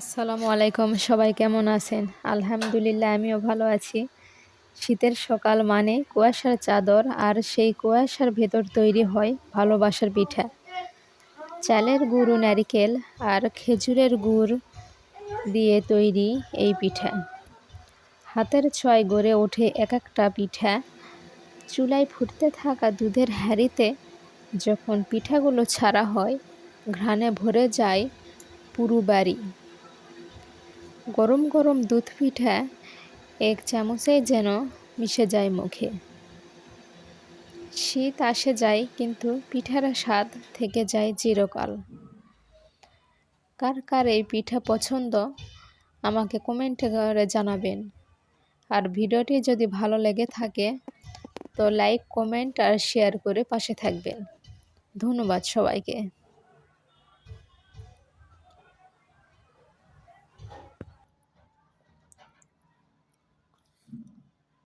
আসসালামু আলাইকুম, সবাই কেমন আছেন? আলহামদুলিল্লাহ আমিও ভালো আছি। শীতের সকাল মানে কুয়াশার চাদর, আর সেই কুয়াশার ভেতর তৈরি হয় ভালোবাসার পিঠা। চালের গুঁড়ো, নারিকেল আর খেজুরের গুড় দিয়ে তৈরি এই পিঠা। হাতের ছোঁয়ায় গড়ে ওঠে এক একটা পিঠা। চুলায় ফুটতে থাকা দুধের হাঁড়িতে যখন পিঠাগুলো ছাড়া হয়, ঘ্রাণে ভরে যায় পুরো বাড়ি। গরম গরম দুধ পিঠা এক চামচেই যেন মিশে যায় মুখে। শীত আসে যায়, কিন্তু পিঠার স্বাদ থেকে যায় চিরকাল। কার কার এই পিঠা পছন্দ আমাকে কমেন্টে করে জানাবেন। আর ভিডিওটি যদি ভালো লেগে থাকে তো লাইক, কমেন্ট আর শেয়ার করে পাশে থাকবেন। ধন্যবাদ সবাইকে।